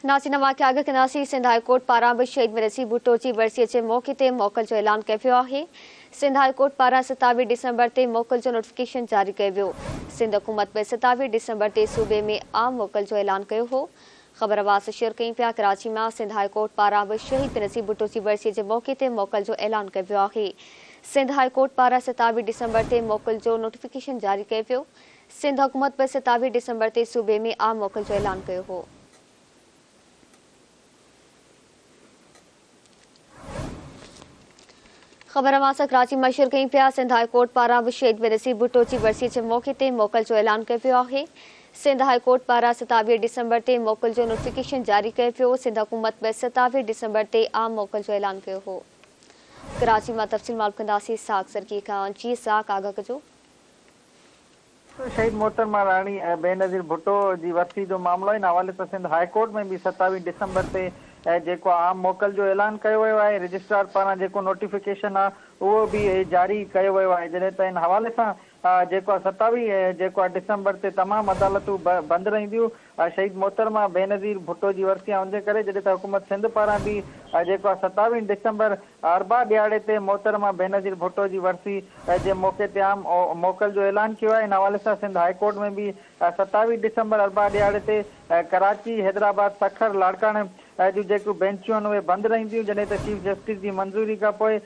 नासिन वाक़िया आगे कंदासीं। Sindh high court पारां बि शहीद मेरसी भुट्टो जी वरसीअ जे मौक़े ते मोकल जो ऐलान कयो वियो आहे। सिंध हाई कोर्ट पारां 27 डिसंबर ते मोकल जो नोटिफिकेशन जारी कयो वियो। सिंध हुकूमत में 27 डिसंबर ते सूबे में आम मोकल जो ऐलान कयो हो। ख़बर आवाज़ शेयर कई पिया। कराची में सिंध हाई कोर्ट पारां बि शहीद मेरसी भुट्टो जी वरसीअ जे मौक़े ते मोकल जो ऐलान कयो वियो आहे। सिंध हाई कोर्ट पारां 27 डिसंबर ते मोकल जो नोटिफिकेशन जारी कयो वियो। सिंध हुकूमत में 27 डिसंबर ते सूबे में आम मोकल जो ऐलान कयो हो। ख़बर मां कराची में शेयर कई पिया। सिंध हाई कोर्ट पारां बि शहीद मेरसी भुट्टो जी वरसीअ जे मौक़े ते मोकल जो ऐलान कयो वियो आहे। सिंध हाई कोर्ट पारां 27 डिसंबर ते मोकल जो नोटिफिकेशन जारी कयो वियो। सिंध हुकूमत में 27 डिसंबर ते आम मोकल जो ऐलान कयो हो। कराची में तफ़सील मालूम कंदासीं साग सरकी खां। जी साग आगाह कजो। शहीद मोहतरमा राणी बेनज़ीर भुट्टो जी वरसी जो मामलो इन हवाले सां सिंध हाई कोर्ट में भी 27 डिसंबर ते जेको आम मोकल जो ऐलान कयो वियो आहे। रजिस्ट्रार पारां जेको नोटिफिकेशन आहे उहो भी जारी कयो वियो आहे। जॾहिं त इन हवाले सां जेको 27 जेको डिसंबर ते तमाम अदालतूं बंद रहंदियूं शहीद मोहतरमा बेनज़ीर भुट्टो जी वरसी हुनजे करे। जॾहिं त हुकूमत सिंध पारां भी जेको 27 डिसंबर अरबा ॾियारे ते मोहतरमा बेनज़ीर भुट्टो जी वरसी जे मौक़े ते आम मोकल जो ऐलान किया है। इन हवाले सां सिंध हाई कोर्ट में भी 27 डिसंबर अरबा ॾियारे ते कराची हैदराबाद सखर लाड़काने जो जेको बेंचूं आहिनि उहे बंदि रहंदियूं। जॾहिं त चीफ जस्टिस जी मंज़ूरी खां पोइ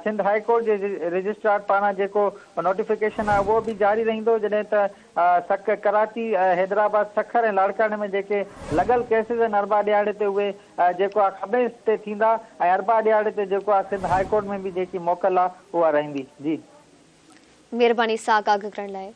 सिंध हाई कोर्ट जे रजिस्ट्रार पारां जेको नोटिफिकेशन आहे उहो भी जारी रहंदो। जॾहिं त कराची हैदराबाद सखर ऐं लाड़काने में जेके लॻल केसिस आहिनि अरबा ॾियारे ते उहे जेको आहे ख़मीस ते थींदा ऐं अरबा ॾियारे ते जेको आहे सिंध हाई कोर्ट में भी जेकी मोकल आहे उहा रहंदी। जी महिरबानी साग आगाह करण लाइ।